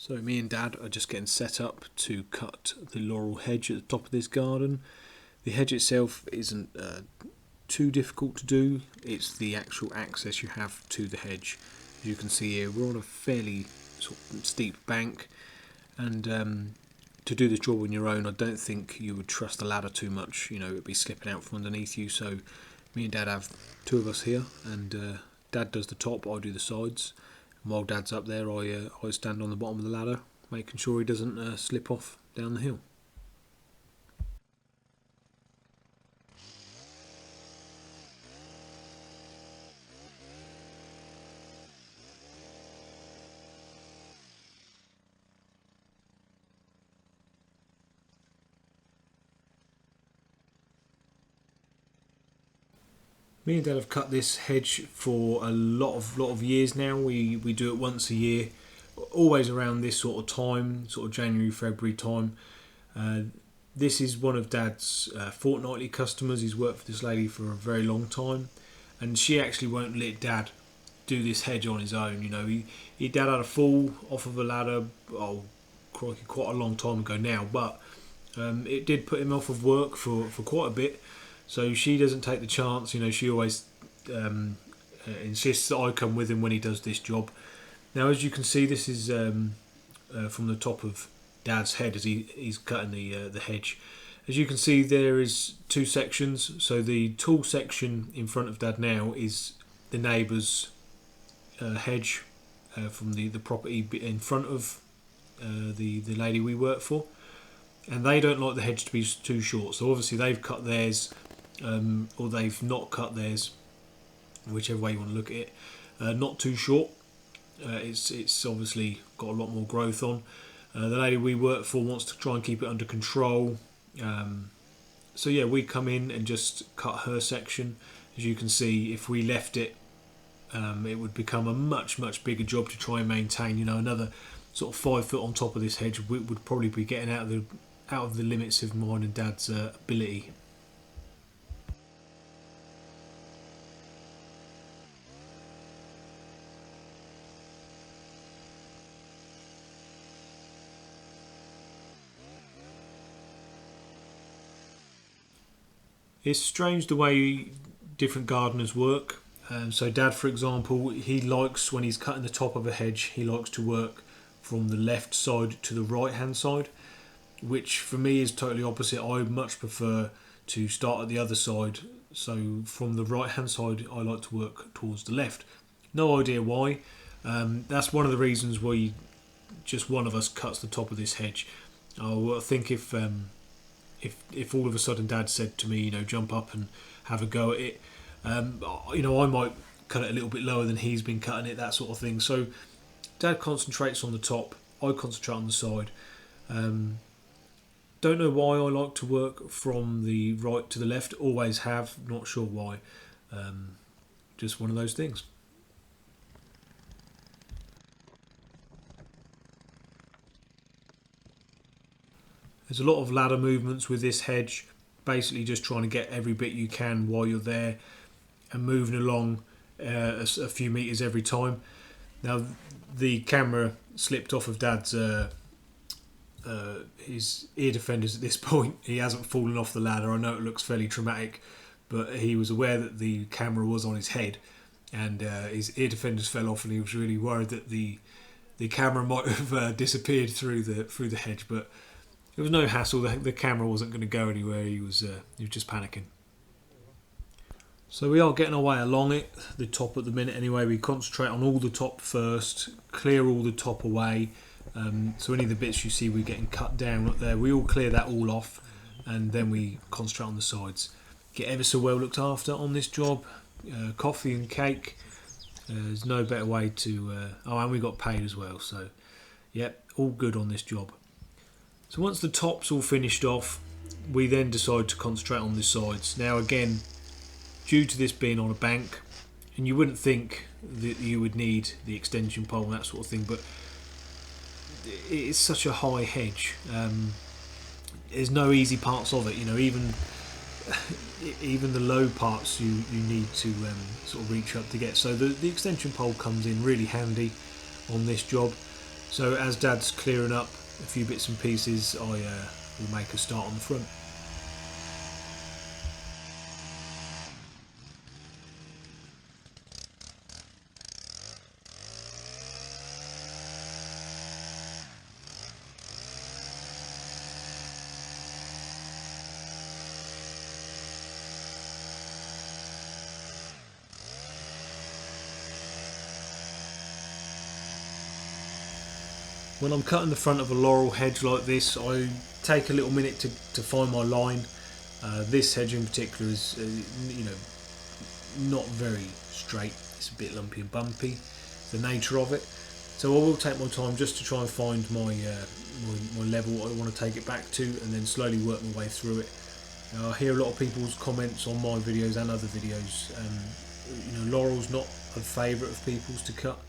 So me and Dad are just getting set up to cut the laurel hedge at the top of this garden. The hedge itself isn't too difficult to do, it's the actual access you have to the hedge. As you can see here, we're on a fairly sort of steep bank, and to do this job on your own, I don't think you would trust the ladder too much. You know, it'd be slipping out from underneath you. So me and Dad have two of us here, and Dad does the top, I do the sides. And while Dad's up there, I stand on the bottom of the ladder, making sure he doesn't slip off down the hill. Me and Dad have cut this hedge for a lot of years now. We do it once a year, always around this sort of time, sort of January, February time. This is one of Dad's fortnightly customers. He's worked for this lady for a very long time, and she actually won't let Dad do this hedge on his own. You know, Dad had a fall off of a ladder, oh crikey, quite a long time ago now, but it did put him off of work for quite a bit. So she doesn't take the chance. You know, she always insists that I come with him when he does this job. Now, as you can see, this is from the top of Dad's head as he's cutting the hedge. As you can see, there is two sections. So the tall section in front of Dad now is the neighbour's hedge from the property in front of the lady we work for, and they don't like the hedge to be too short. So obviously they've cut theirs. Or they've not cut theirs, whichever way you want to look at it, not too short. It's obviously got a lot more growth on. The lady we work for wants to try and keep it under control, so yeah, we come in and just cut her section. As you can see, if we left it, it would become a much bigger job to try and maintain. You know, another sort of 5 foot on top of this hedge would probably be getting out of the limits of mine and Dad's ability. It's strange the way different gardeners work. So Dad, for example, he likes, when he's cutting the top of a hedge, he likes to work from the left side to the right hand side, which for me is totally opposite. I much prefer to start at the other side. So from the right hand side, I like to work towards the left. No idea why. That's one of the reasons why just one of us cuts the top of this hedge. I think if all of a sudden Dad said to me, you know, jump up and have a go at it, you know, I might cut it a little bit lower than he's been cutting it, that sort of thing. So Dad concentrates on the top, I concentrate on the side. Don't know why I like to work from the right to the left, always have, not sure why. Just one of those things. There's a lot of ladder movements with this hedge, basically just trying to get every bit you can while you're there and moving along a few metres every time. Now, the camera slipped off of Dad's his ear defenders at this point. He hasn't fallen off the ladder. I know it looks fairly traumatic, but he was aware that the camera was on his head, and his ear defenders fell off, and he was really worried that the camera might have disappeared through the hedge, but it was no hassle. The camera wasn't going to go anywhere. He was just panicking. So we are getting our way along it, the top at the minute anyway. We concentrate on all the top first, clear all the top away. So any of the bits you see we're getting cut down up there, we all clear that all off, and then we concentrate on the sides. Get ever so well looked after on this job. Coffee and cake. There's no better way to... and we got paid as well. So, yep, all good on this job. So once the top's all finished off, we then decide to concentrate on the sides. Now again, due to this being on a bank, and you wouldn't think that you would need the extension pole and that sort of thing, but it's such a high hedge. There's no easy parts of it. You know, even the low parts you need to sort of reach up to get. So the extension pole comes in really handy on this job. So as Dad's clearing up a few bits and pieces, I will make a start on the front. When I'm cutting the front of a Laurel hedge like this, I take a little minute to find my line. This hedge in particular is, not very straight. It's a bit lumpy and bumpy, the nature of it. So I will take my time just to try and find my level I want to take it back to, and then slowly work my way through it. I hear a lot of people's comments on my videos and other videos. Laurel's not a favourite of people's to cut.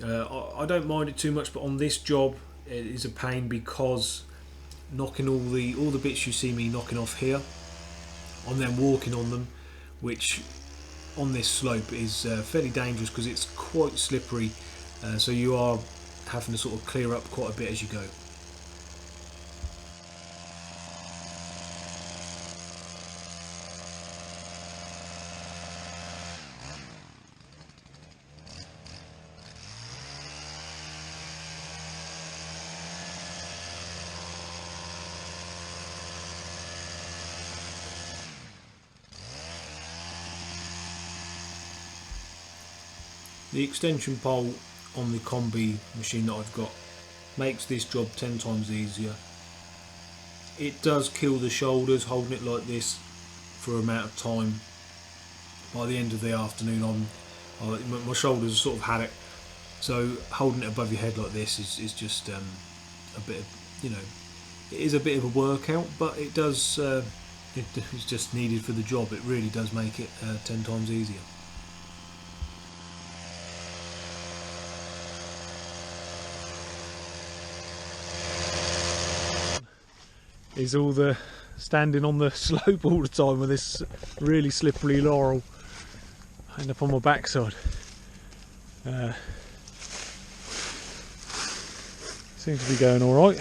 I don't mind it too much, but on this job it is a pain because knocking all the bits you see me knocking off here, I'm then walking on them, which on this slope is fairly dangerous because it's quite slippery, so you are having to sort of clear up quite a bit as you go. The extension pole on the combi machine that I've got makes this job 10 times easier. It does kill the shoulders holding it like this for an amount of time. By the end of the afternoon, my shoulders have sort of had it. So holding it above your head like this is just a bit of, it is a bit of a workout, but it does. It's just needed for the job. It really does make it 10 times easier. Is all the standing on the slope all the time with this really slippery Laurel. I end up on my backside. Seems to be going all right.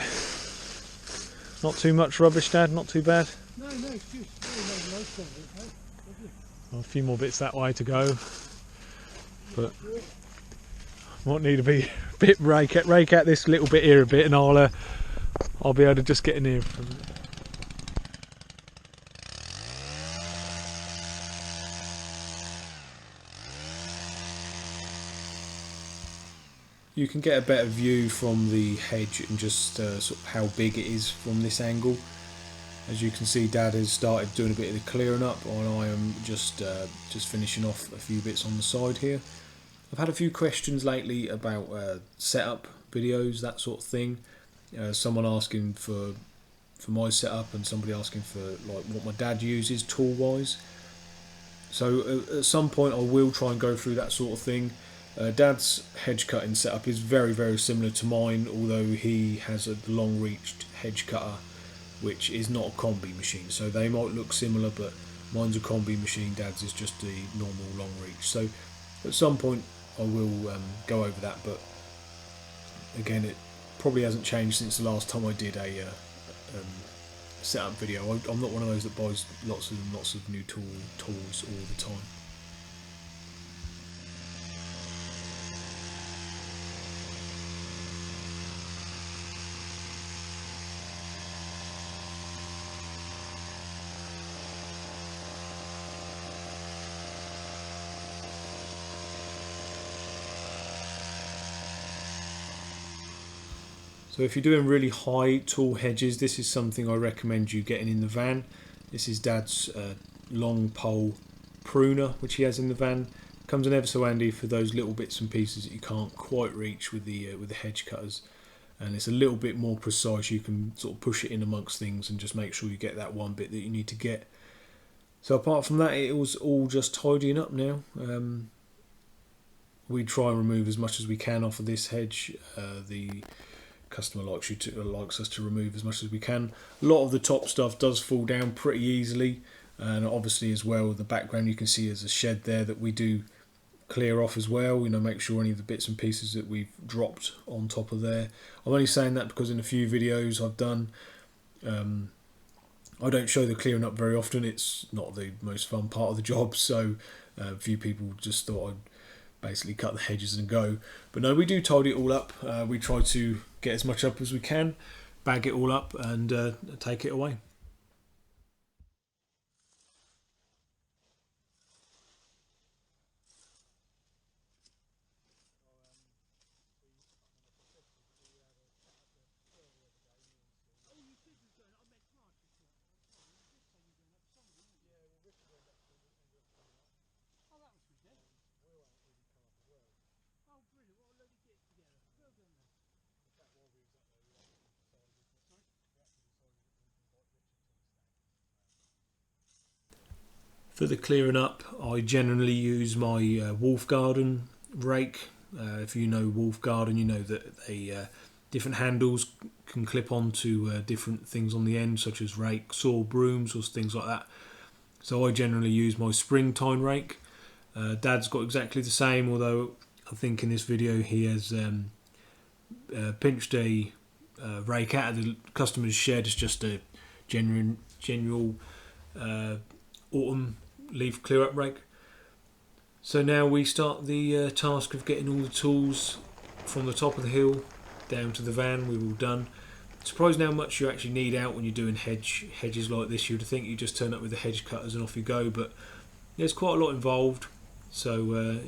Not too much rubbish, Dad. Not too bad. No, it's good. Nice of it, mate. Well, a few more bits that way to go, but might need to be a bit rake out this little bit here a bit, and I'll be able to just get in here. You can get a better view from the hedge and just sort of how big it is from this angle. As you can see, Dad has started doing a bit of the clearing up, and I am just finishing off a few bits on the side here. I've had a few questions lately about setup videos, that sort of thing. Someone asking for my setup, and somebody asking for like what my dad uses tool wise. So at some point I will try and go through that sort of thing. Dad's hedge cutting setup is very, very similar to mine, although he has a long reached hedge cutter which is not a combi machine, so they might look similar, but mine's a combi machine, Dad's is just the normal long reach. So at some point I will go over that, but again it probably hasn't changed since the last time I did a setup video. I'm not one of those that buys lots of new tools all the time. So if you're doing really high tall hedges, this is something I recommend you getting in the van. This is Dad's long pole pruner which he has in the van. Comes in ever so handy for those little bits and pieces that you can't quite reach with the hedge cutters, and it's a little bit more precise. You can sort of push it in amongst things and just make sure you get that one bit that you need to get. So apart from that, it was all just tidying up now. We try and remove as much as we can off of this hedge. The customer likes us to remove as much as we can. A lot of the top stuff does fall down pretty easily, and obviously as well the background you can see there's a shed there that we do clear off as well, make sure any of the bits and pieces that we've dropped on top of there. I'm only saying that because in a few videos I've done, I don't show the clearing up very often. It's not the most fun part of the job, so a few people just thought I'd basically cut the hedges and go. But no, we do tidy it all up. We try to get as much up as we can, bag it all up and take it away. For the clearing up, I generally use my Wolf Garden rake. If you know Wolf Garden, you know that they different handles can clip onto different things on the end, such as rakes or brooms or things like that. So I generally use my springtime rake. Dad's got exactly the same, although I think in this video he has pinched a rake out of the customer's shed as just a general autumn leaf clear up rake. So now we start the task of getting all the tools from the top of the hill down to the van. We're all done. Surprised how much you actually need out when you're doing hedges like this. You'd think you just turn up with the hedge cutters and off you go, but there's quite a lot involved. So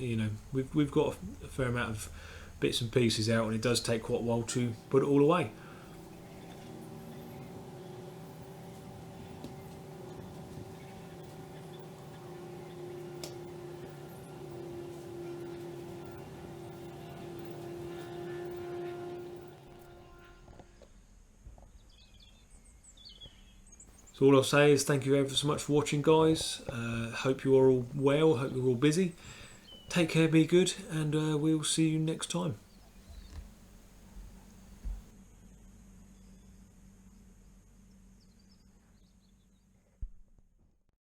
we've got a fair amount of bits and pieces out, and it does take quite a while to put it all away. So all I'll say is thank you ever so much for watching, guys. Hope you are all well, hope you're all busy. Take care, be good, and we'll see you next time.